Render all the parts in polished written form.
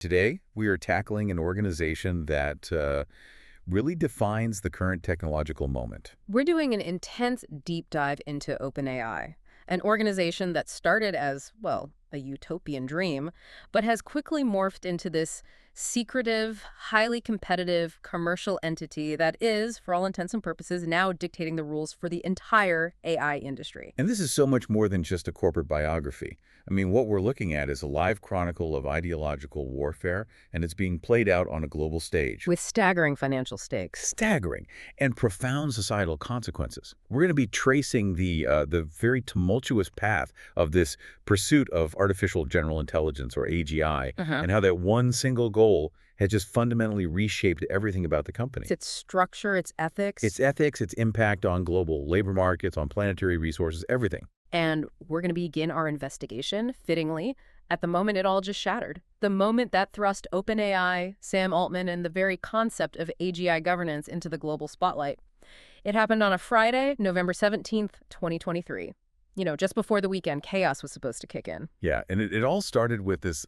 Today, we are tackling an organization that really defines the current technological moment. We're doing an intense deep dive into OpenAI, an organization that started as, well, a utopian dream, but has quickly morphed into this secretive, highly competitive commercial entity that is, for all intents and purposes, now dictating the rules for the entire AI industry. And this is so much more than just a corporate biography. I mean, what we're looking at is a live chronicle of ideological warfare, and it's being played out on a global stage. With staggering financial stakes. Staggering and profound societal consequences. We're going to be tracing the very tumultuous path of this pursuit of artificial general intelligence, or AGI, and how that one single goal has just fundamentally reshaped everything about the company. Its structure, its ethics. Its ethics, its impact on global labor markets, on planetary resources, everything. And we're going to begin our investigation, fittingly, at the moment it all just shattered. The moment that thrust OpenAI, Sam Altman, and the very concept of AGI governance into the global spotlight. It happened on a Friday, November 17th, 2023. You know, just before the weekend, chaos was supposed to kick in. Yeah, and it all started with this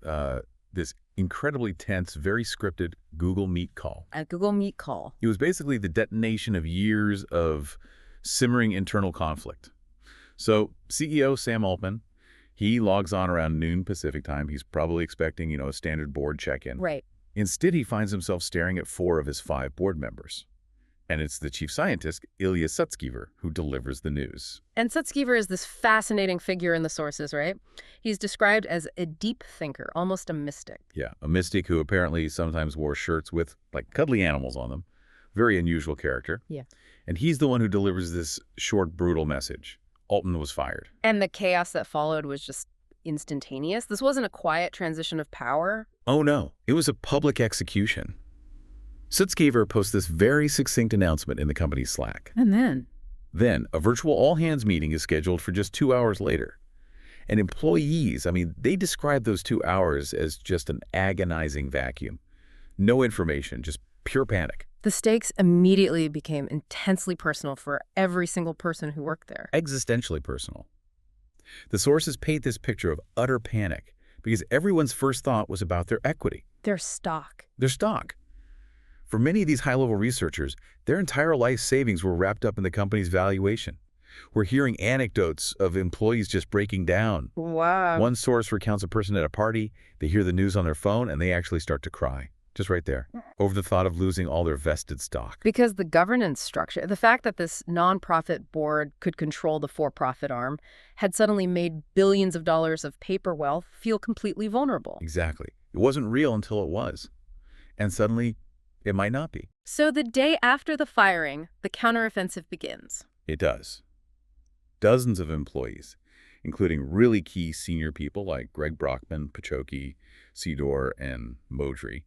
incredibly tense, very scripted Google Meet call. A Google Meet call. It was basically the detonation of years of simmering internal conflict. So CEO Sam Altman, he logs on around noon Pacific time. He's probably expecting, a standard board check-in. Right. Instead, he finds himself staring at 4 of his 5 board members. And it's the chief scientist, Ilya Sutskever, who delivers the news. And Sutskever is this fascinating figure in the sources, right? He's described as a deep thinker, almost a mystic. Yeah, a mystic who apparently sometimes wore shirts with, cuddly animals on them. Very unusual character. Yeah. And he's the one who delivers this short, brutal message. Altman was fired. And the chaos that followed was just instantaneous. This wasn't a quiet transition of power. Oh, no. It was a public execution. Sutskever posts this very succinct announcement in the company's Slack. And then? Then, a virtual all-hands meeting is scheduled for just 2 hours later. And employees, they describe those 2 hours as just an agonizing vacuum. No information, just pure panic. The stakes immediately became intensely personal for every single person who worked there. Existentially personal. The sources paint this picture of utter panic because everyone's first thought was about their equity. Their stock. Their stock. For many of these high-level researchers, their entire life savings were wrapped up in the company's valuation. We're hearing anecdotes of employees just breaking down. Wow. One source recounts a person at a party, they hear the news on their phone, and they actually start to cry. Just right there, over the thought of losing all their vested stock. Because the governance structure, the fact that this nonprofit board could control the for-profit arm, had suddenly made billions of dollars of paper wealth feel completely vulnerable. Exactly. It wasn't real until it was. And suddenly, it might not be. So the day after the firing, the counteroffensive begins. It does. Dozens of employees, including really key senior people like Greg Brockman, Pachoki, Sidor, and Modry,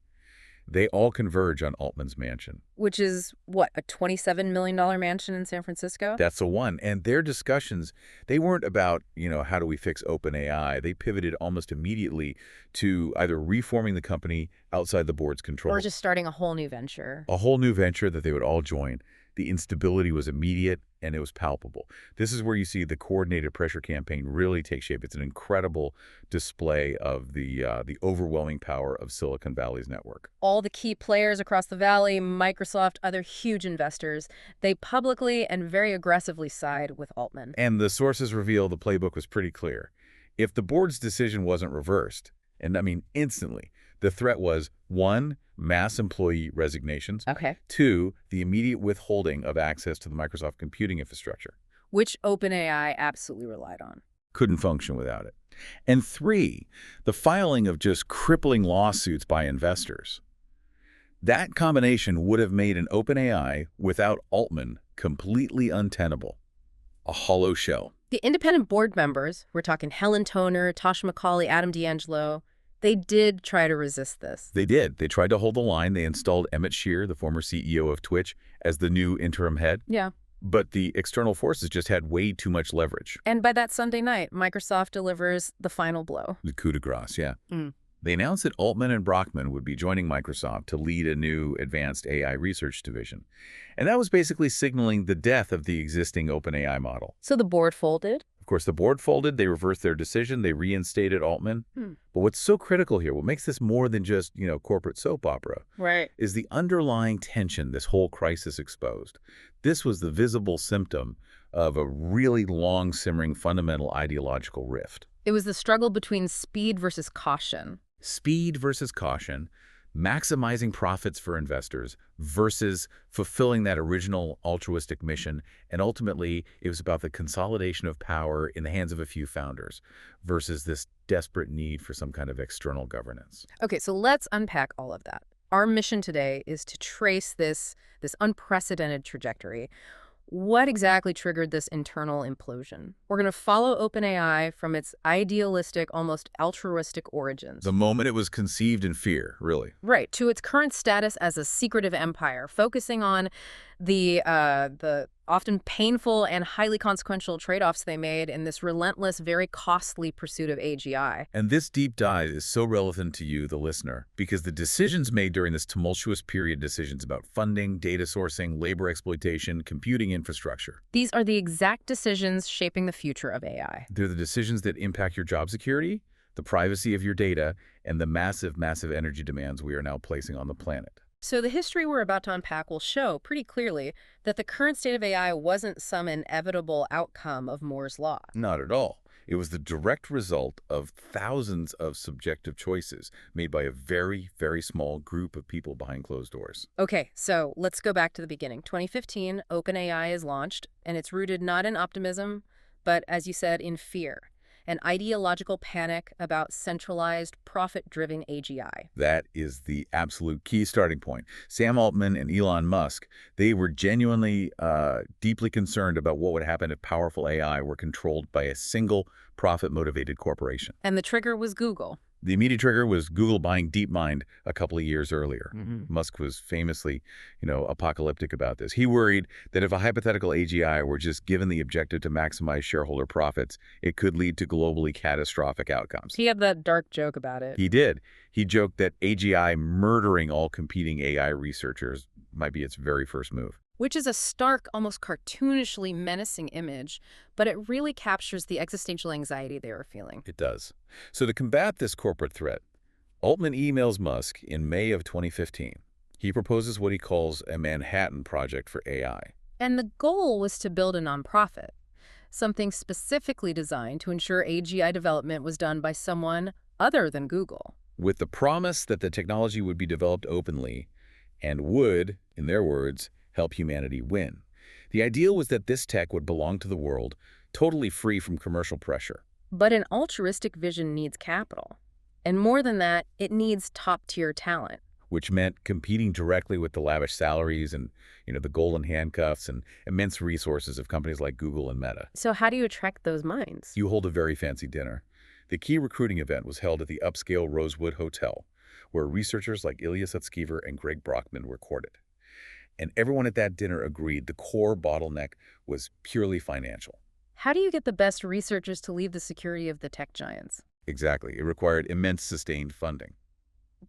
they all converge on Altman's mansion. Which is, what, a $27 million mansion in San Francisco? That's the one. And their discussions, they weren't about, how do we fix OpenAI? They pivoted almost immediately to either reforming the company outside the board's control. Or just starting a whole new venture. A whole new venture that they would all join. The instability was immediate and it was palpable. This is where you see the coordinated pressure campaign really take shape. It's an incredible display of the overwhelming power of Silicon Valley's network. All the key players across the valley, Microsoft, other huge investors, they publicly and very aggressively side with Altman. And the sources reveal the playbook was pretty clear. If the board's decision wasn't reversed, and instantly, the threat was 1, mass employee resignations. Okay. 2, the immediate withholding of access to the Microsoft computing infrastructure. Which OpenAI absolutely relied on. Couldn't function without it. And 3, the filing of just crippling lawsuits by investors. That combination would have made an OpenAI without Altman completely untenable. A hollow shell. The independent board members, we're talking Helen Toner, Tasha McCauley, Adam D'Angelo, they did try to resist this. They did. They tried to hold the line. They installed Emmett Shear, the former CEO of Twitch, as the new interim head. Yeah. But the external forces just had way too much leverage. And by that Sunday night, Microsoft delivers the final blow. The coup de grace, yeah. They announced that Altman and Brockman would be joining Microsoft to lead a new advanced AI research division. And that was basically signaling the death of the existing OpenAI model. So the board folded? Of course, the board folded, they reversed their decision, they reinstated Altman. Hmm. But what's so critical here, what makes this more than just, corporate soap opera, Right. is the underlying tension this whole crisis exposed. This was the visible symptom of a really long-simmering fundamental ideological rift. It was the struggle between speed versus caution. Speed versus caution, maximizing profits for investors versus fulfilling that original altruistic mission. And ultimately, it was about the consolidation of power in the hands of a few founders versus this desperate need for some kind of external governance. Okay, so let's unpack all of that. Our mission today is to trace this unprecedented trajectory. What exactly triggered this internal implosion? We're going to follow OpenAI from its idealistic, almost altruistic origins. The moment it was conceived in fear, really. Right, to its current status as a secretive empire, focusing on the often painful and highly consequential trade-offs they made in this relentless, very costly pursuit of AGI. And this deep dive is so relevant to you, the listener, because the decisions made during this tumultuous period, decisions about funding, data sourcing, labor exploitation, computing infrastructure. These are the exact decisions shaping the future of AI. They're the decisions that impact your job security, the privacy of your data, and the massive, massive energy demands we are now placing on the planet. So the history we're about to unpack will show pretty clearly that the current state of AI wasn't some inevitable outcome of Moore's law. Not at all. It was the direct result of thousands of subjective choices made by a very, very small group of people behind closed doors. Okay, so let's go back to the beginning. 2015, OpenAI is launched, and it's rooted not in optimism, but, as you said, in fear. An ideological panic about centralized, profit-driven AGI. That is the absolute key starting point. Sam Altman and Elon Musk, they were genuinely deeply concerned about what would happen if powerful AI were controlled by a single profit-motivated corporation. And the trigger was Google. The immediate trigger was Google buying DeepMind a couple of years earlier. Mm-hmm. Musk was famously, apocalyptic about this. He worried that if a hypothetical AGI were just given the objective to maximize shareholder profits, it could lead to globally catastrophic outcomes. He had that dark joke about it. He did. He joked that AGI murdering all competing AI researchers might be its very first move. Which is a stark, almost cartoonishly menacing image, but it really captures the existential anxiety they were feeling. It does. So to combat this corporate threat, Altman emails Musk in May of 2015. He proposes what he calls a Manhattan Project for AI. And the goal was to build a nonprofit, something specifically designed to ensure AGI development was done by someone other than Google. With the promise that the technology would be developed openly and would, in their words, help humanity win. The ideal was that this tech would belong to the world, totally free from commercial pressure. But an altruistic vision needs capital. And more than that, it needs top-tier talent. Which meant competing directly with the lavish salaries and, the golden handcuffs and immense resources of companies like Google and Meta. So how do you attract those minds? You hold a very fancy dinner. The key recruiting event was held at the upscale Rosewood Hotel, where researchers like Ilya Sutskever and Greg Brockman were courted. And everyone at that dinner agreed the core bottleneck was purely financial. How do you get the best researchers to leave the security of the tech giants? Exactly. It required immense sustained funding.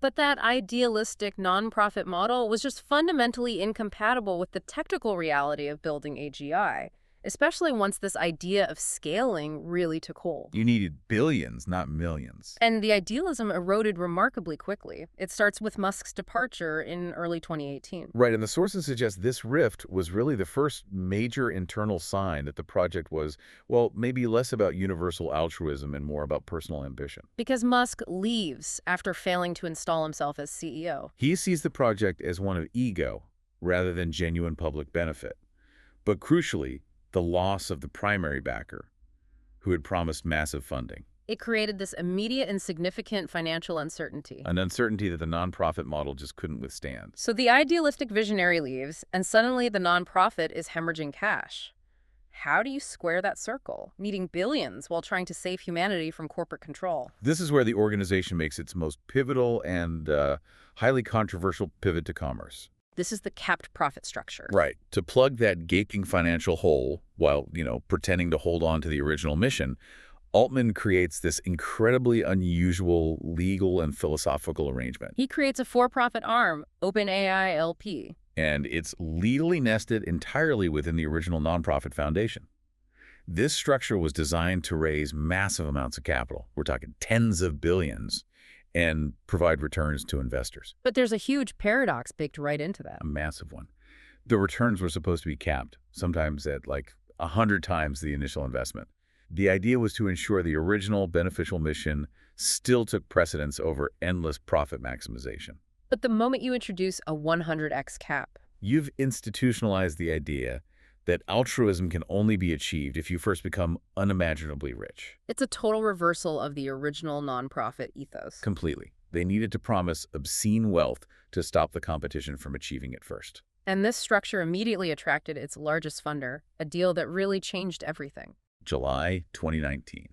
But that idealistic nonprofit model was just fundamentally incompatible with the technical reality of building AGI, especially once this idea of scaling really took hold. You needed billions, not millions. And the idealism eroded remarkably quickly. It starts with Musk's departure in early 2018. Right, and the sources suggest this rift was really the first major internal sign that the project was, well, maybe less about universal altruism and more about personal ambition. Because Musk leaves after failing to install himself as CEO. He sees the project as one of ego rather than genuine public benefit. But crucially, the loss of the primary backer, who had promised massive funding. It created this immediate and significant financial uncertainty. An uncertainty that the nonprofit model just couldn't withstand. So the idealistic visionary leaves, and suddenly the nonprofit is hemorrhaging cash. How do you square that circle, needing billions while trying to save humanity from corporate control? This is where the organization makes its most pivotal and highly controversial pivot to commerce. This is the capped profit structure. Right. To plug that gaping financial hole while, pretending to hold on to the original mission, Altman creates this incredibly unusual legal and philosophical arrangement. He creates a for-profit arm, OpenAI LP. And it's legally nested entirely within the original nonprofit foundation. This structure was designed to raise massive amounts of capital. We're talking tens of billions, and provide returns to investors. But there's a huge paradox baked right into that. A massive one. The returns were supposed to be capped, sometimes at like 100 times the initial investment. The idea was to ensure the original beneficial mission still took precedence over endless profit maximization. But the moment you introduce a 100x cap, You've institutionalized the idea that altruism can only be achieved if you first become unimaginably rich. it's a total reversal of the original nonprofit ethos. Completely. They needed to promise obscene wealth to stop the competition from achieving it first. And this structure immediately attracted its largest funder, a deal that really changed everything. July 2019.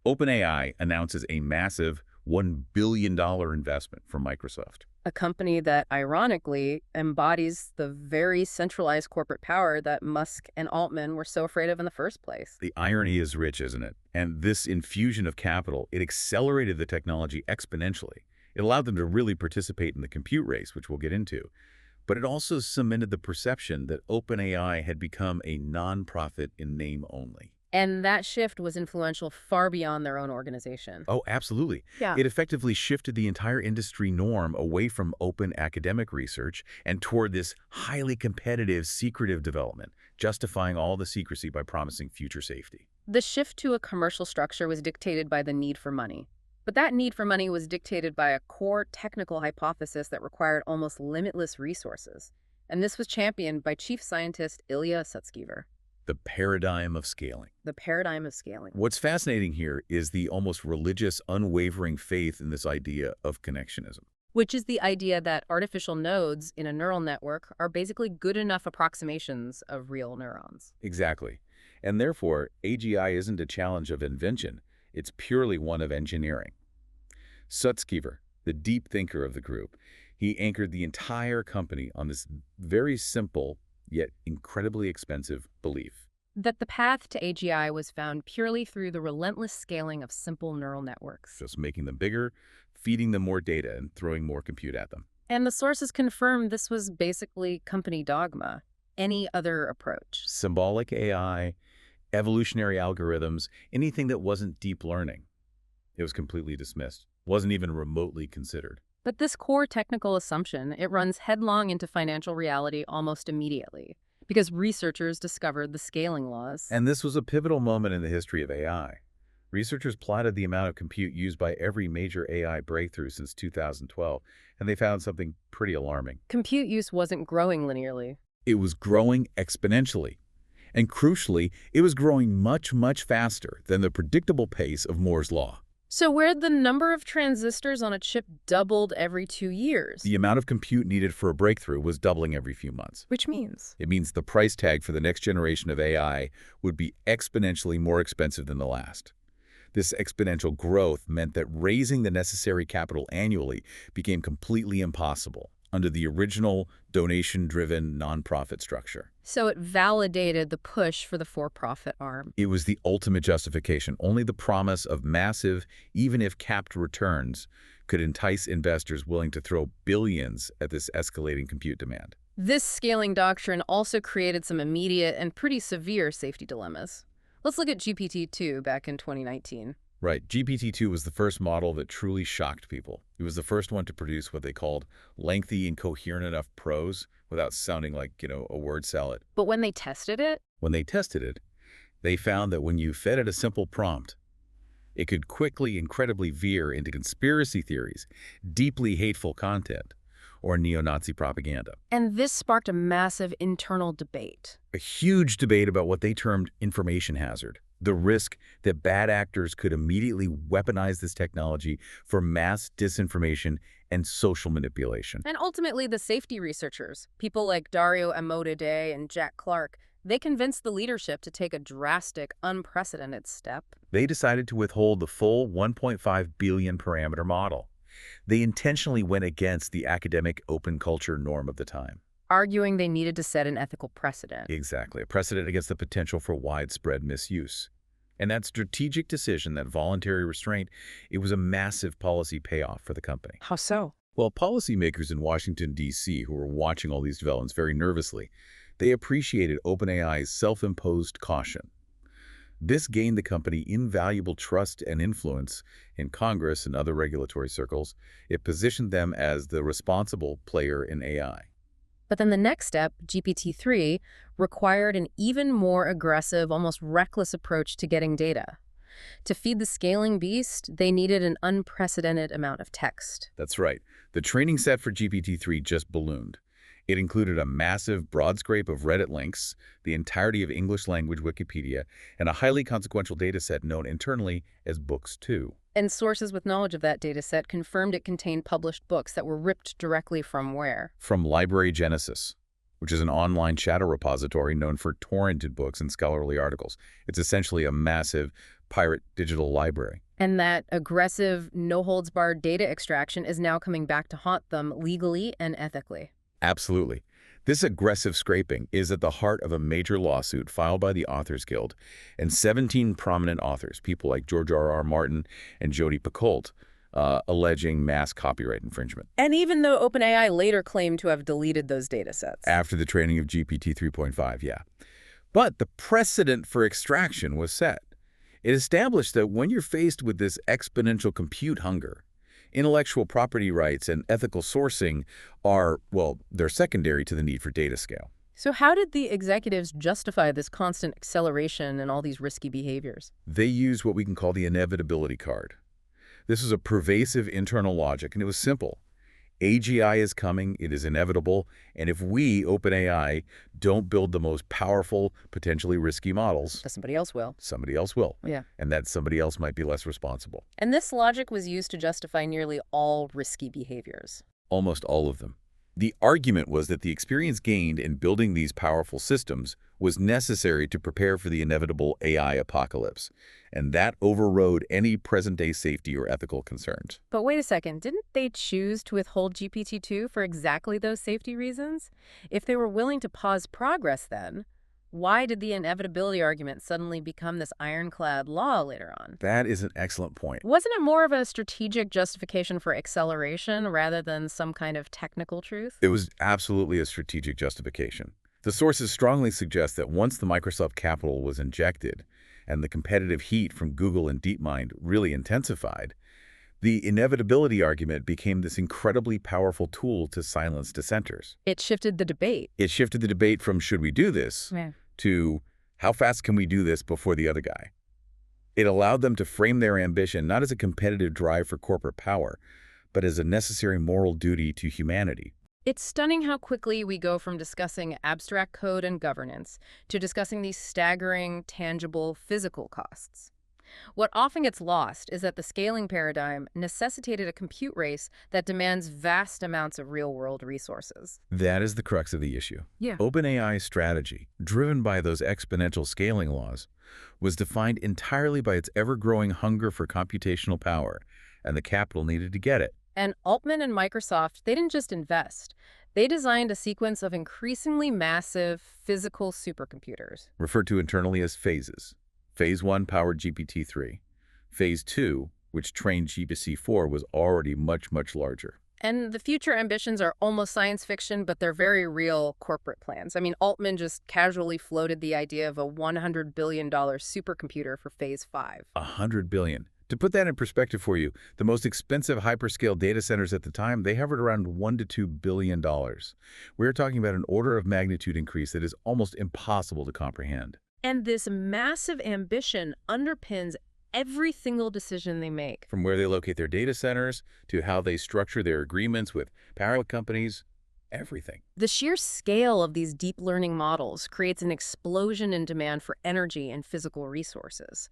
OpenAI announces a massive $1 billion investment from Microsoft. A company that, ironically, embodies the very centralized corporate power that Musk and Altman were so afraid of in the first place. The irony is rich, isn't it? And this infusion of capital, it accelerated the technology exponentially. It allowed them to really participate in the compute race, which we'll get into. But it also cemented the perception that OpenAI had become a nonprofit in name only. And that shift was influential far beyond their own organization. Oh, absolutely. Yeah. It effectively shifted the entire industry norm away from open academic research and toward this highly competitive, secretive development, justifying all the secrecy by promising future safety. The shift to a commercial structure was dictated by the need for money. But that need for money was dictated by a core technical hypothesis that required almost limitless resources. And this was championed by chief scientist Ilya Sutskever. The paradigm of scaling. The paradigm of scaling. What's fascinating here is the almost religious, unwavering faith in this idea of connectionism. Which is the idea that artificial nodes in a neural network are basically good enough approximations of real neurons. Exactly. And therefore, AGI isn't a challenge of invention. It's purely one of engineering. Sutskever, the deep thinker of the group, he anchored the entire company on this very simple, yet incredibly expensive belief. That the path to AGI was found purely through the relentless scaling of simple neural networks. Just making them bigger, feeding them more data, and throwing more compute at them. And the sources confirmed this was basically company dogma. Any other approach. Symbolic AI, evolutionary algorithms, anything that wasn't deep learning. It was completely dismissed. Wasn't even remotely considered. But this core technical assumption, it runs headlong into financial reality almost immediately, because researchers discovered the scaling laws. And this was a pivotal moment in the history of AI. Researchers plotted the amount of compute used by every major AI breakthrough since 2012, and they found something pretty alarming. Compute use wasn't growing linearly. It was growing exponentially. And crucially, it was growing much, much faster than the predictable pace of Moore's law. So where the number of transistors on a chip doubled every 2 years. The amount of compute needed for a breakthrough was doubling every few months. Which means? It means the price tag for the next generation of AI would be exponentially more expensive than the last. This exponential growth meant that raising the necessary capital annually became completely impossible under the original donation-driven nonprofit structure. So it validated the push for the for-profit arm. It was the ultimate justification. Only the promise of massive, even if capped returns, could entice investors willing to throw billions at this escalating compute demand. This scaling doctrine also created some immediate and pretty severe safety dilemmas. Let's look at GPT-2 back in 2019. Right. GPT-2 was the first model that truly shocked people. It was the first one to produce what they called lengthy and coherent enough prose without sounding like, a word salad. But when they tested it, they found that when you fed it a simple prompt, it could quickly, incredibly veer into conspiracy theories, deeply hateful content, or neo-Nazi propaganda. And this sparked a massive internal debate. A huge debate about what they termed information hazard. The risk that bad actors could immediately weaponize this technology for mass disinformation and social manipulation. And ultimately, the safety researchers, people like Dario Amodei and Jack Clark, they convinced the leadership to take a drastic, unprecedented step. They decided to withhold the full 1.5 billion parameter model. They intentionally went against the academic open culture norm of the time. Arguing they needed to set an ethical precedent. Exactly, a precedent against the potential for widespread misuse. And that strategic decision, that voluntary restraint, it was a massive policy payoff for the company. How so? Well, policymakers in Washington, D.C., who were watching all these developments very nervously, they appreciated OpenAI's self-imposed caution. This gained the company invaluable trust and influence in Congress and other regulatory circles. It positioned them as the responsible player in AI. But then the next step, GPT-3, required an even more aggressive, almost reckless approach to getting data. To feed the scaling beast, they needed an unprecedented amount of text. That's right. The training set for GPT-3 just ballooned. It included a massive broad scrape of Reddit links, the entirety of English-language Wikipedia, and a highly consequential dataset known internally as Books 2. And sources with knowledge of that dataset confirmed it contained published books that were ripped directly from where? From Library Genesis, which is an online shadow repository known for torrented books and scholarly articles. It's essentially a massive pirate digital library. And that aggressive, no-holds-barred data extraction is now coming back to haunt them legally and ethically. Absolutely. This aggressive scraping is at the heart of a major lawsuit filed by the Authors Guild and 17 prominent authors, people like George R.R. Martin and Jodi Picoult, alleging mass copyright infringement. And even though OpenAI later claimed to have deleted those datasets. After the training of GPT 3.5, yeah. But the precedent for extraction was set. It established that when you're faced with this exponential compute hunger, intellectual property rights and ethical sourcing are, well, they're secondary to the need for data scale. So how did the executives justify this constant acceleration and all these risky behaviors? They used what we can call the inevitability card. This was a pervasive internal logic, and it was simple. AGI is coming, it is inevitable, and if we, OpenAI, don't build the most powerful, potentially risky models, Somebody else will. somebody else will. Yeah. And that somebody else might be less responsible. And this logic was used to justify nearly all risky behaviors. Almost all of them. The argument was that the experience gained in building these powerful systems was necessary to prepare for the inevitable AI apocalypse, and that overrode any present-day safety or ethical concerns. But wait a second, didn't they choose to withhold GPT-2 for exactly those safety reasons? If they were willing to pause progress then, why did the inevitability argument suddenly become this ironclad law later on? That is an excellent point. Wasn't it more of a strategic justification for acceleration rather than some kind of technical truth? It was absolutely a strategic justification. The sources strongly suggest that once the Microsoft capital was injected and the competitive heat from Google and DeepMind really intensified, the inevitability argument became this incredibly powerful tool to silence dissenters. It shifted the debate. It shifted the debate from should we do this to how fast can we do this before the other guy. It allowed them to frame their ambition not as a competitive drive for corporate power, but as a necessary moral duty to humanity. It's stunning how quickly we go from discussing abstract code and governance to discussing these staggering, tangible, physical costs. What often gets lost is that the scaling paradigm necessitated a compute race that demands vast amounts of real-world resources. That is the crux of the issue. Yeah. OpenAI's strategy, driven by those exponential scaling laws, was defined entirely by its ever-growing hunger for computational power and the capital needed to get it. And Altman and Microsoft, they didn't just invest. They designed a sequence of increasingly massive physical supercomputers. Referred to internally as phases. Phase 1 powered GPT-3. Phase 2, which trained GPT-4, was already much, much larger. And the future ambitions are almost science fiction, but they're very real corporate plans. I mean, Altman just casually floated the idea of a $100 billion supercomputer for Phase 5. $100 billion. To put that in perspective for you, the most expensive hyperscale data centers at the time, they hovered around $1 to $2 billion. We're talking about an order of magnitude increase that is almost impossible to comprehend. And this massive ambition underpins every single decision they make. From where they locate their data centers to how they structure their agreements with power companies, everything. The sheer scale of these deep learning models creates an explosion in demand for energy and physical resources.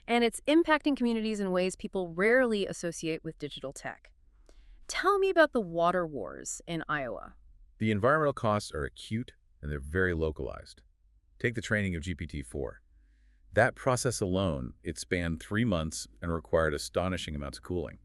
And it's impacting communities in ways people rarely associate with digital tech. Tell me about the water wars in Iowa. The environmental costs are acute and they're very localized. Take the training of GPT-4. That process alone, it spanned 3 months and required astonishing amounts of cooling.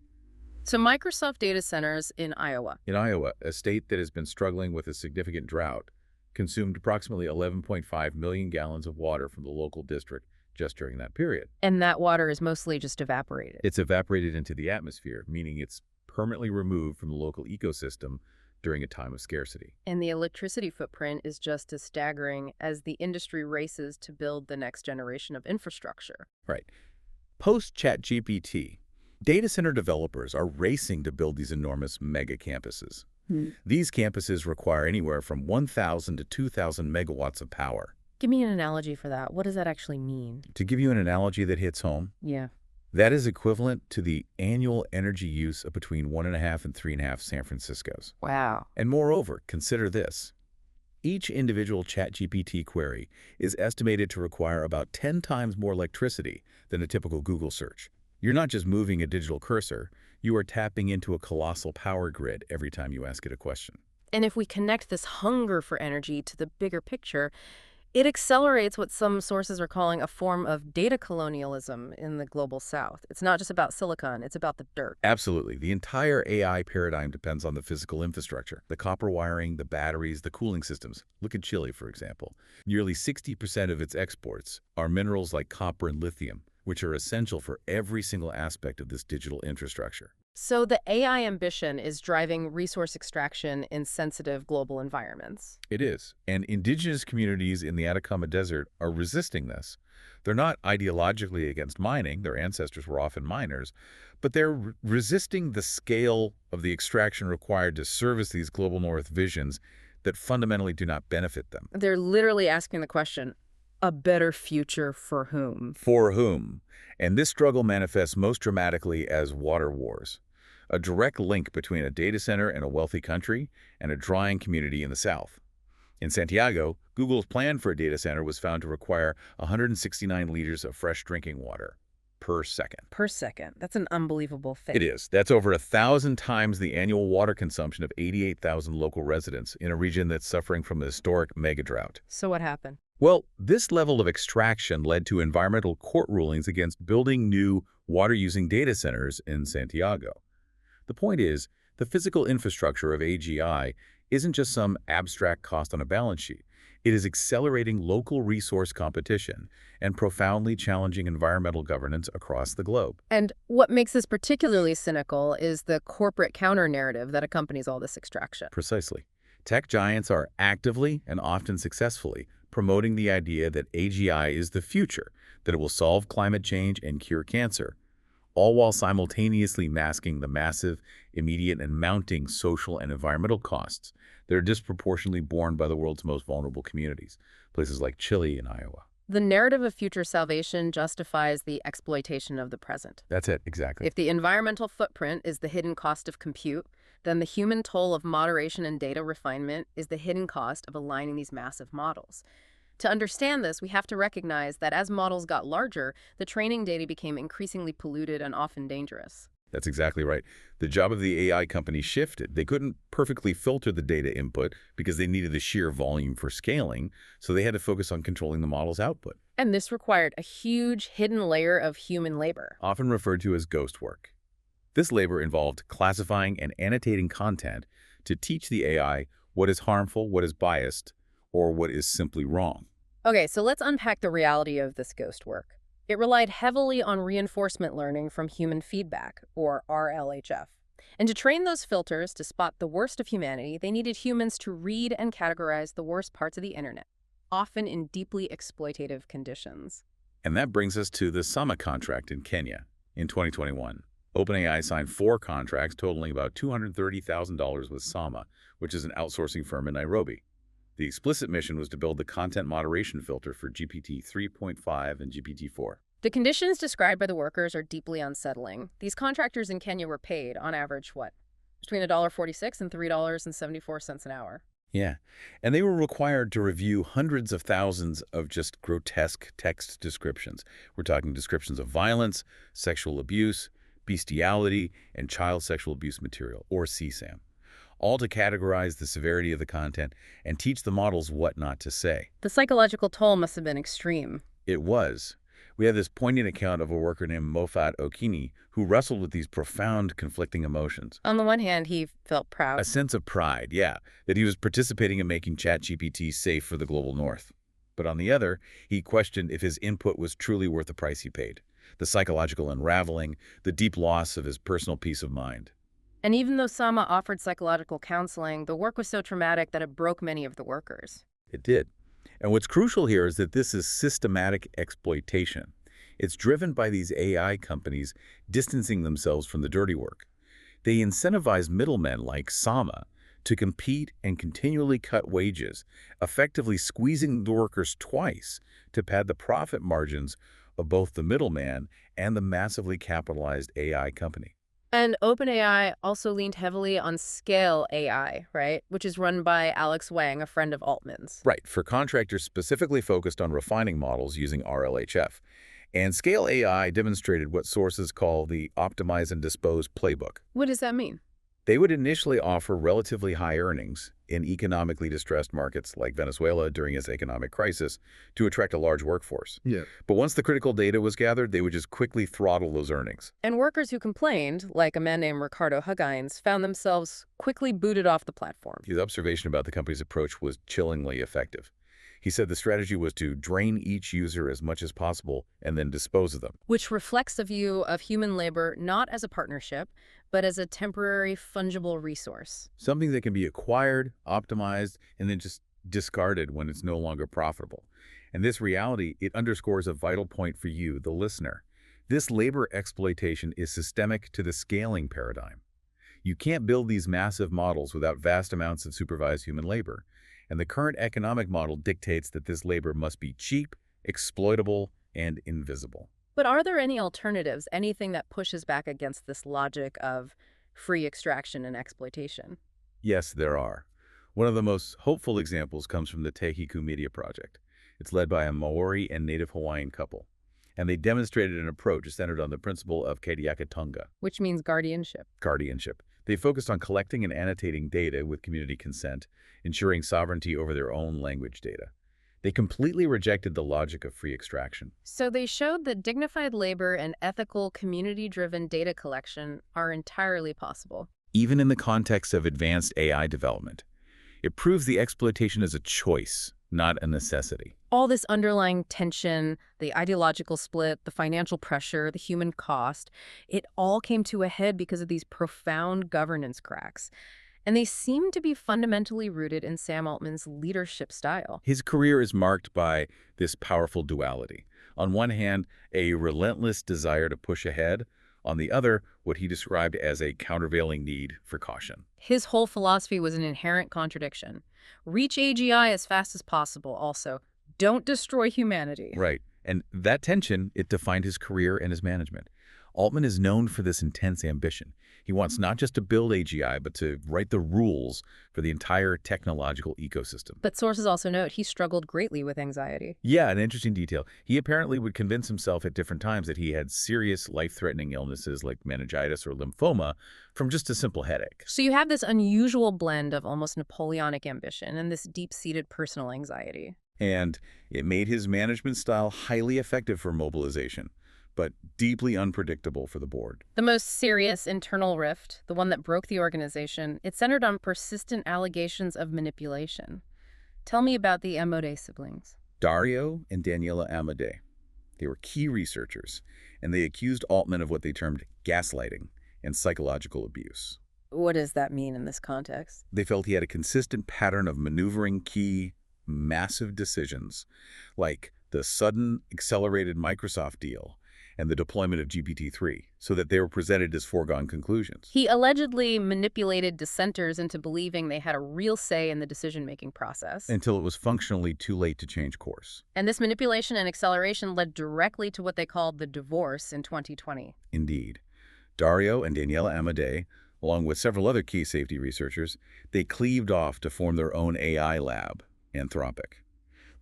So Microsoft data centers in Iowa. In Iowa, a state that has been struggling with a significant drought, consumed approximately 11.5 million gallons of water from the local district just during that period. And that water is mostly just evaporated. It's evaporated into the atmosphere, meaning it's permanently removed from the local ecosystem during a time of scarcity. And the electricity footprint is just as staggering as the industry races to build the next generation of infrastructure. Right. Post-ChatGPT, data center developers are racing to build these enormous mega campuses. These campuses require anywhere from 1,000 to 2,000 megawatts of power. Give me an analogy for that. What does that actually mean? To give you an analogy that hits home, Yeah. that is equivalent to the annual energy use of between 1.5 and 3.5 San Francisco's. Wow. And moreover, consider this. Each individual ChatGPT query is estimated to require about 10 times more electricity than a typical Google search. You're not just moving a digital cursor, you are tapping into a colossal power grid every time you ask it a question. And if we connect this hunger for energy to the bigger picture, it accelerates what some sources are calling a form of data colonialism in the global south. It's not just about silicon, it's about the dirt. Absolutely. The entire AI paradigm depends on the physical infrastructure, the copper wiring, the batteries, the cooling systems. Look at Chile, for example. Nearly 60% of its exports are minerals like copper and lithium, which are essential for every single aspect of this digital infrastructure. So the AI ambition is driving resource extraction in sensitive global environments. It is. And indigenous communities in the Atacama Desert are resisting this. They're not ideologically against mining, their ancestors were often miners, but they're resisting the scale of the extraction required to service these global north visions that fundamentally do not benefit them. They're literally asking the question, a better future for whom? For whom? And this struggle manifests most dramatically as water wars, a direct link between a data center in a wealthy country and a drying community in the south. In Santiago, Google's plan for a data center was found to require 169 liters of fresh drinking water per second. Per second. That's an unbelievable figure. It is. That's over 1,000 times the annual water consumption of 88,000 local residents in a region that's suffering from a historic mega drought. So what happened? Well, this level of extraction led to environmental court rulings against building new water-using data centers in Santiago. The point is, the physical infrastructure of AGI isn't just some abstract cost on a balance sheet. It is accelerating local resource competition and profoundly challenging environmental governance across the globe. And what makes this particularly cynical is the corporate counter-narrative that accompanies all this extraction. Precisely. Tech giants are actively and often successfully promoting the idea that AGI is the future, that it will solve climate change and cure cancer, all while simultaneously masking the massive, immediate, and mounting social and environmental costs that are disproportionately borne by the world's most vulnerable communities, places like Chile and Iowa. The narrative of future salvation justifies the exploitation of the present. That's it, exactly. If the environmental footprint is the hidden cost of compute, then the human toll of moderation and data refinement is the hidden cost of aligning these massive models. To understand this, we have to recognize that as models got larger, the training data became increasingly polluted and often dangerous. That's exactly right. The job of the AI company shifted. They couldn't perfectly filter the data input because they needed the sheer volume for scaling, so they had to focus on controlling the model's output. And this required a huge hidden layer of human labor. Often referred to as ghost work. This labor involved classifying and annotating content to teach the AI what is harmful, what is biased, or what is simply wrong. Okay, so let's unpack the reality of this ghost work. It relied heavily on reinforcement learning from human feedback, or RLHF. And to train those filters to spot the worst of humanity, they needed humans to read and categorize the worst parts of the internet, often in deeply exploitative conditions. And that brings us to the Sama contract in Kenya in 2021. OpenAI signed 4 contracts totaling about $230,000 with Sama, which is an outsourcing firm in Nairobi. The explicit mission was to build the content moderation filter for GPT 3.5 and GPT 4. The conditions described by the workers are deeply unsettling. These contractors in Kenya were paid, on average, what? Between $1.46 and $3.74 an hour. Yeah, and they were required to review hundreds of thousands of just grotesque text descriptions. We're talking descriptions of violence, sexual abuse, bestiality, and child sexual abuse material, or CSAM. All to categorize the severity of the content and teach the models what not to say. The psychological toll must have been extreme. It was. We have this poignant account of a worker named Mofat Okini who wrestled with these profound conflicting emotions. On the one hand, he felt proud. A sense of pride, yeah, that he was participating in making ChatGPT safe for the global north. But on the other, he questioned if his input was truly worth the price he paid. The psychological unraveling, the deep loss of his personal peace of mind. And even though Sama offered psychological counseling, the work was so traumatic that it broke many of the workers. It did. And what's crucial here is that this is systematic exploitation. It's driven by these AI companies distancing themselves from the dirty work. They incentivize middlemen like Sama to compete and continually cut wages, effectively squeezing the workers twice to pad the profit margins of both the middleman and the massively capitalized AI company. And OpenAI also leaned heavily on Scale AI, right? Which is run by Alex Wang, a friend of Altman's. Right, for contractors specifically focused on refining models using RLHF. And Scale AI demonstrated what sources call the optimize and dispose playbook. What does that mean? They would initially offer relatively high earnings in economically distressed markets like Venezuela during its economic crisis to attract a large workforce. Yeah. But once the critical data was gathered, they would just quickly throttle those earnings. And workers who complained, like a man named Ricardo Huggins, found themselves quickly booted off the platform. His observation about the company's approach was chillingly effective. He said the strategy was to drain each user as much as possible and then dispose of them. Which reflects a view of human labor not as a partnership, but as a temporary fungible resource. Something that can be acquired, optimized, and then just discarded when it's no longer profitable. And this reality, it underscores a vital point for you, the listener. This labor exploitation is systemic to the scaling paradigm. You can't build these massive models without vast amounts of supervised human labor. And the current economic model dictates that this labor must be cheap, exploitable, and invisible. But are there any alternatives, anything that pushes back against this logic of free extraction and exploitation? Yes, there are. One of the most hopeful examples comes from the Tehiku Media Project. It's led by a Maori and Native Hawaiian couple, and they demonstrated an approach centered on the principle of Kaitiakatunga, Which means guardianship. guardianship. They focused on collecting and annotating data with community consent, ensuring sovereignty over their own language data. They completely rejected the logic of free extraction. So they showed that dignified labor and ethical, community-driven data collection are entirely possible. Even in the context of advanced AI development, it proves the exploitation is a choice, not a necessity. All this underlying tension, the ideological split, the financial pressure, the human cost, it all came to a head because of these profound governance cracks. And they seem to be fundamentally rooted in Sam Altman's leadership style. His career is marked by this powerful duality. On one hand, a relentless desire to push ahead. On the other, what he described as a countervailing need for caution. His whole philosophy was an inherent contradiction. Reach AGI as fast as possible, also. Don't destroy humanity. Right. And that tension, it defined his career and his management. Altman is known for this intense ambition. He wants not just to build AGI, but to write the rules for the entire technological ecosystem. But sources also note he struggled greatly with anxiety. Yeah, an interesting detail. He apparently would convince himself at different times that he had serious life-threatening illnesses like meningitis or lymphoma from just a simple headache. So you have this unusual blend of almost Napoleonic ambition and this deep-seated personal anxiety. And it made his management style highly effective for mobilization, but deeply unpredictable for the board. The most serious internal rift, the one that broke the organization, it centered on persistent allegations of manipulation. Tell me about the Amode siblings. Dario and Daniela Amade. They were key researchers, and they accused Altman of what they termed gaslighting and psychological abuse. What does that mean in this context? They felt he had a consistent pattern of maneuvering key, massive decisions, like the sudden accelerated Microsoft deal and the deployment of GPT-3, so that they were presented as foregone conclusions. He allegedly manipulated dissenters into believing they had a real say in the decision-making process. Until it was functionally too late to change course. And this manipulation and acceleration led directly to what they called the divorce in 2020. Indeed. Dario and Daniela Amade, along with several other key safety researchers, they cleaved off to form their own AI lab, Anthropic.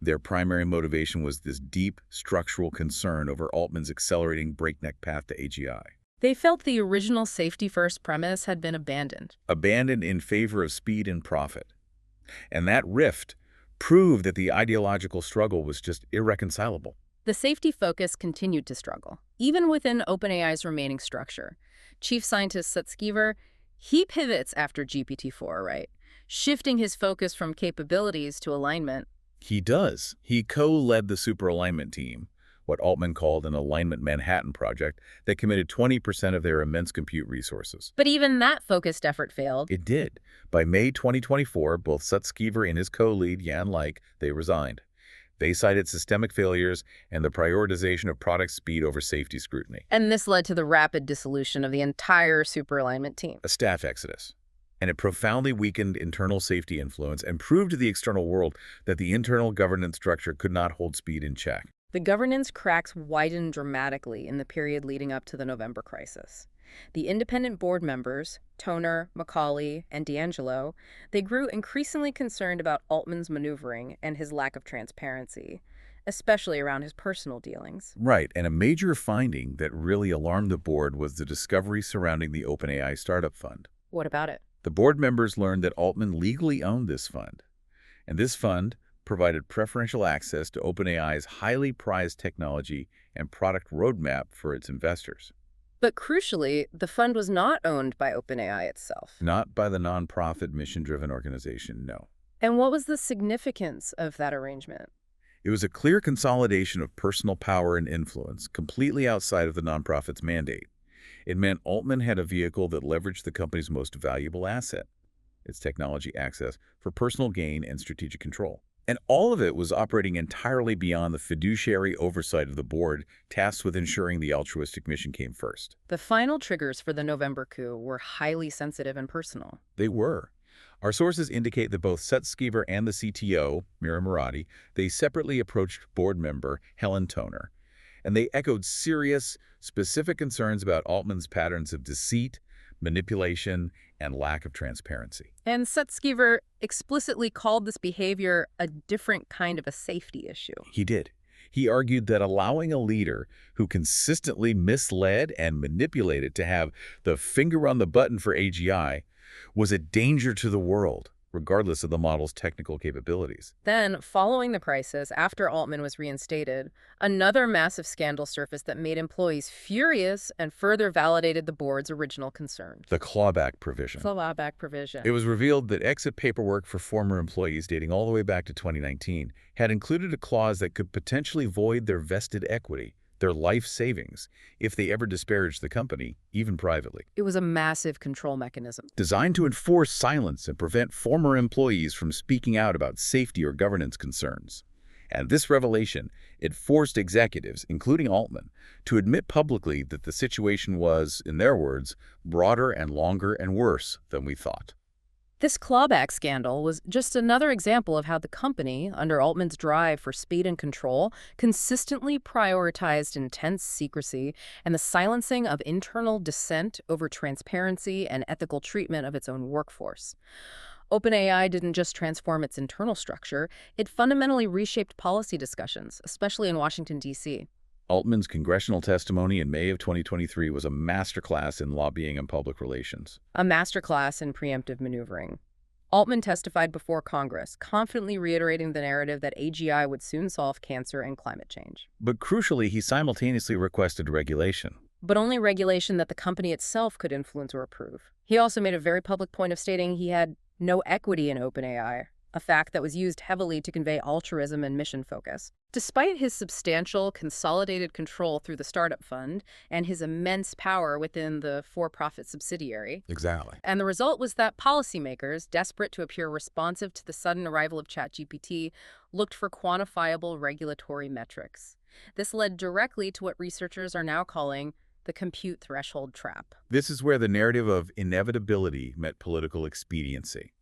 Their primary motivation was this deep structural concern over Altman's accelerating breakneck path to AGI. They felt the original safety-first premise had been abandoned. Abandoned in favor of speed and profit. And that rift proved that the ideological struggle was just irreconcilable. The safety focus continued to struggle, even within OpenAI's remaining structure. Chief scientist Sutskever, he pivots after GPT-4, right? Shifting his focus from capabilities to alignment. He does. He co-led the super alignment team, what Altman called an alignment Manhattan project that committed 20% of their immense compute resources. But even that focused effort failed. It did. By May 2024, both Sutskever and his co-lead, Jan Leik, they resigned. They cited systemic failures and the prioritization of product speed over safety scrutiny. And this led to the rapid dissolution of the entire superalignment team. A staff exodus. And it profoundly weakened internal safety influence and proved to the external world that the internal governance structure could not hold speed in check. The governance cracks widened dramatically in the period leading up to the November crisis. The independent board members, Toner, Macaulay, and D'Angelo, they grew increasingly concerned about Altman's maneuvering and his lack of transparency, especially around his personal dealings. Right, and a major finding that really alarmed the board was the discovery surrounding the OpenAI startup fund. What about it? The board members learned that Altman legally owned this fund, and this fund provided preferential access to OpenAI's highly prized technology and product roadmap for its investors. But crucially, the fund was not owned by OpenAI itself. Not by the nonprofit mission-driven organization, no. And what was the significance of that arrangement? It was a clear consolidation of personal power and influence, completely outside of the nonprofit's mandate. It meant Altman had a vehicle that leveraged the company's most valuable asset, its technology access, for personal gain and strategic control. And all of it was operating entirely beyond the fiduciary oversight of the board, tasked with ensuring the altruistic mission came first. The final triggers for the November coup were highly sensitive and personal. They were. Our sources indicate that both Sutskever and the CTO, Mira Murati, they separately approached board member Helen Toner, and they echoed serious, specific concerns about Altman's patterns of deceit, manipulation, and lack of transparency. And Sutskever explicitly called this behavior a different kind of a safety issue. He did. He argued that allowing a leader who consistently misled and manipulated to have the finger on the button for AGI was a danger to the world, regardless of the model's technical capabilities. Then, following the crisis, after Altman was reinstated, another massive scandal surfaced that made employees furious and further validated the board's original concerns. The clawback provision. Clawback provision. It was revealed that exit paperwork for former employees dating all the way back to 2019 had included a clause that could potentially void their vested equity, their life savings, if they ever disparaged the company, even privately. It was a massive control mechanism. Designed to enforce silence and prevent former employees from speaking out about safety or governance concerns. And this revelation, it forced executives, including Altman, to admit publicly that the situation was, in their words, broader and longer and worse than we thought. This clawback scandal was just another example of how the company, under Altman's drive for speed and control, consistently prioritized intense secrecy and the silencing of internal dissent over transparency and ethical treatment of its own workforce. OpenAI didn't just transform its internal structure, it fundamentally reshaped policy discussions, especially in Washington, D.C. Altman's congressional testimony in May of 2023 was a masterclass in lobbying and public relations. A masterclass in preemptive maneuvering. Altman testified before Congress, confidently reiterating the narrative that AGI would soon solve cancer and climate change. But crucially, he simultaneously requested regulation. But only regulation that the company itself could influence or approve. He also made a very public point of stating he had no equity in OpenAI, a fact that was used heavily to convey altruism and mission focus. Despite his substantial, consolidated control through the startup fund and his immense power within the for-profit subsidiary. Exactly. And the result was that policymakers, desperate to appear responsive to the sudden arrival of ChatGPT, looked for quantifiable regulatory metrics. This led directly to what researchers are now calling the compute threshold trap. This is where the narrative of inevitability met political expediency.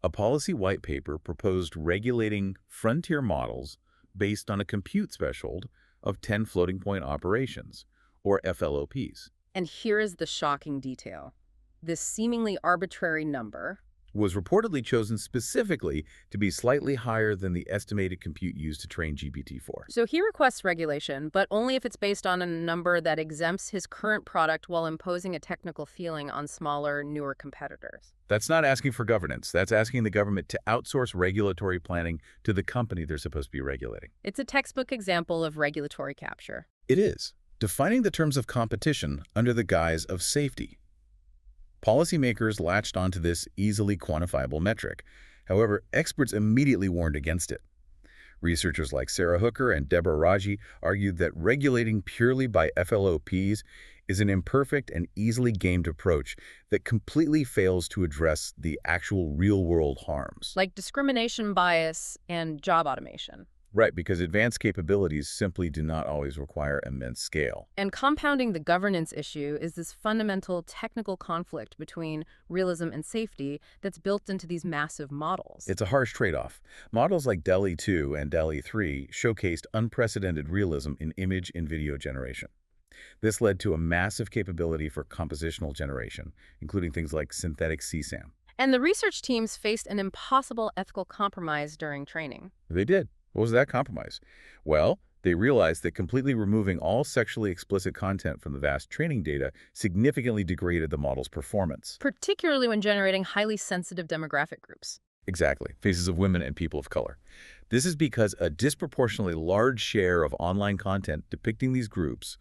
A policy white paper proposed regulating frontier models based on a compute threshold of 10 floating-point operations, or FLOPs. And here is the shocking detail. This seemingly arbitrary number was reportedly chosen specifically to be slightly higher than the estimated compute used to train GPT-4. So he requests regulation, but only if it's based on a number that exempts his current product while imposing a technical ceiling on smaller, newer competitors. That's not asking for governance. That's asking the government to outsource regulatory planning to the company they're supposed to be regulating. It's a textbook example of regulatory capture. It is. Defining the terms of competition under the guise of safety. Policymakers latched onto this easily quantifiable metric. However, experts immediately warned against it. Researchers like Sarah Hooker and Deborah Raji argued that regulating purely by FLOPs is an imperfect and easily gamed approach that completely fails to address the actual real-world harms. Like discrimination bias and job automation. Right, because advanced capabilities simply do not always require immense scale. And compounding the governance issue is this fundamental technical conflict between realism and safety that's built into these massive models. It's a harsh trade-off. Models like DALL-E 2 and DALL-E 3 showcased unprecedented realism in image and video generation. This led to a massive capability for compositional generation, including things like synthetic CSAM. And the research teams faced an impossible ethical compromise during training. They did. What was that compromise? Well, they realized that completely removing all sexually explicit content from the vast training data significantly degraded the model's performance. Particularly when generating highly sensitive demographic groups. Exactly. Faces of women and people of color. This is because a disproportionately large share of online content depicting these groups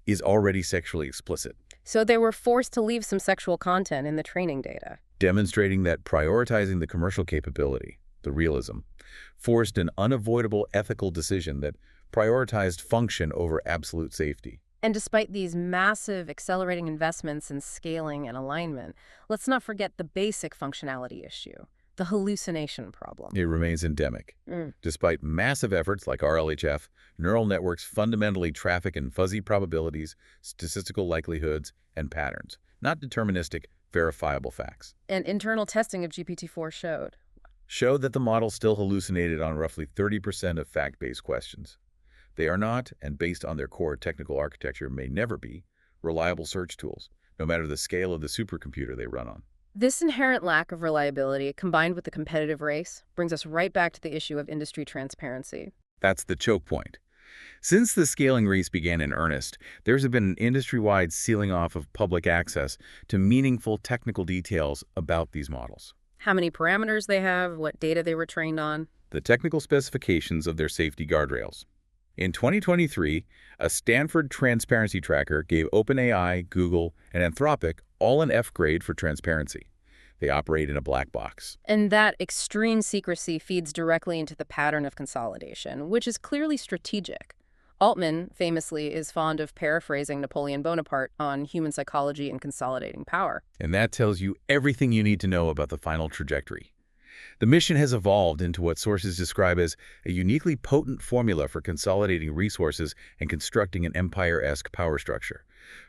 is already sexually explicit, So they were forced to leave some sexual content in the training data. demonstrating that prioritizing the commercial capability, the realism, forced an unavoidable ethical decision that prioritized function over absolute safety. And despite these massive accelerating investments in scaling and alignment, let's not forget the basic functionality issue, the hallucination problem. It remains endemic. Despite massive efforts like RLHF, neural networks fundamentally traffic in fuzzy probabilities, statistical likelihoods, and patterns, not deterministic, verifiable facts. And internal testing of GPT-4 Showed that the model still hallucinated on roughly 30% of fact-based questions. They are not, and based on their core technical architecture may never be, reliable search tools, no matter the scale of the supercomputer they run on. This inherent lack of reliability, combined with the competitive race, brings us right back to the issue of industry transparency. That's the choke point. Since the scaling race began in earnest, there's been an industry-wide sealing off of public access to meaningful technical details about these models. How many parameters they have, what data they were trained on. The technical specifications of their safety guardrails. In 2023, a Stanford transparency tracker gave OpenAI, Google, and Anthropic all an F grade for transparency. They operate in a black box. And that extreme secrecy feeds directly into the pattern of consolidation, which is clearly strategic. Altman, famously, is fond of paraphrasing Napoleon Bonaparte on human psychology and consolidating power. And that tells you everything you need to know about the final trajectory. The mission has evolved into what sources describe as a uniquely potent formula for consolidating resources and constructing an empire-esque power structure,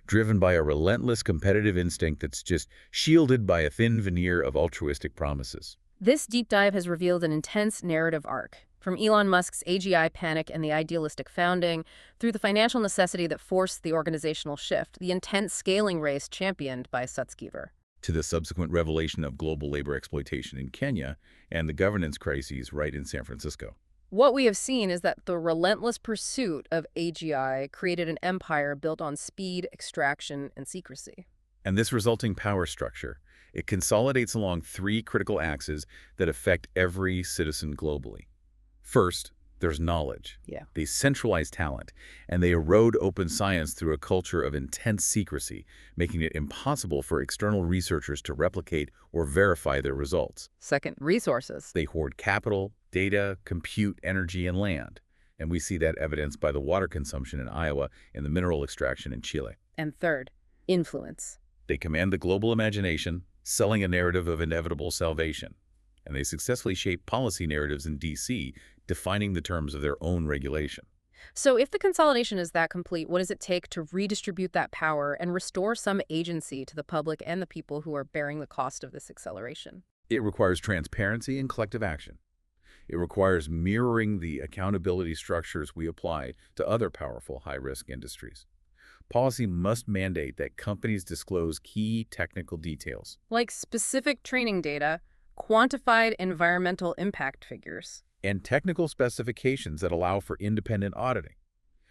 driven by a relentless competitive instinct that's just shielded by a thin veneer of altruistic promises. This deep dive has revealed an intense narrative arc, from Elon Musk's AGI panic and the idealistic founding, through the financial necessity that forced the organizational shift, the intense scaling race championed by Sutskever, to the subsequent revelation of global labor exploitation in Kenya and the governance crises right in San Francisco. What we have seen is that the relentless pursuit of AGI created an empire built on speed, extraction, and secrecy. And this resulting power structure, it consolidates along three critical axes that affect every citizen globally. First, there's knowledge. Yeah. They centralize talent, and they erode open science through a culture of intense secrecy, making it impossible for external researchers to replicate or verify their results. Second, resources. They hoard capital, data, compute, energy, and land. And we see that evidenced by the water consumption in Iowa and the mineral extraction in Chile. And third, influence. They command the global imagination, selling a narrative of inevitable salvation. And they successfully shape policy narratives in D.C., defining the terms of their own regulation. So if the consolidation is that complete, what does it take to redistribute that power and restore some agency to the public and the people who are bearing the cost of this acceleration? It requires transparency and collective action. It requires mirroring the accountability structures we apply to other powerful high-risk industries. Policy must mandate that companies disclose key technical details, Like specific training data, quantified environmental impact figures. and technical specifications that allow for independent auditing.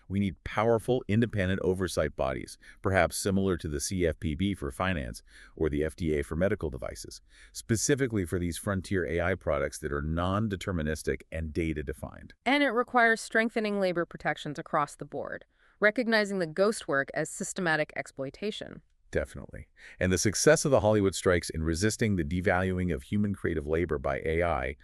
We need powerful, independent oversight bodies, perhaps similar to the CFPB for finance or the FDA for medical devices, specifically for these frontier AI products that are non-deterministic and data-defined. And it requires strengthening labor protections across the board, recognizing the ghost work as systematic exploitation. Definitely. And the success of the Hollywood strikes in resisting the devaluing of human creative labor by AI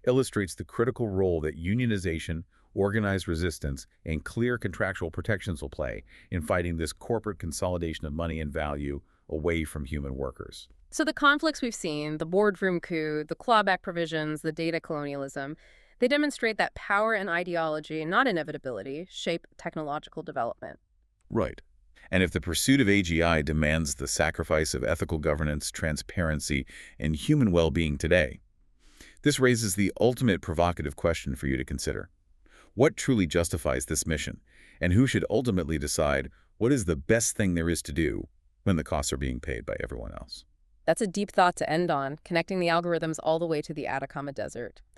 illustrates the critical role that unionization, organized resistance, and clear contractual protections will play in fighting this corporate consolidation of money and value away from human workers. So the conflicts we've seen, the boardroom coup, the clawback provisions, the data colonialism, they demonstrate that power and ideology, not inevitability, shape technological development. Right. And if the pursuit of AGI demands the sacrifice of ethical governance, transparency, and human well-being today, this raises the ultimate provocative question for you to consider. What truly justifies this mission, and who should ultimately decide what is the best thing there is to do when the costs are being paid by everyone else? That's a deep thought to end on, connecting the algorithms all the way to the Atacama Desert.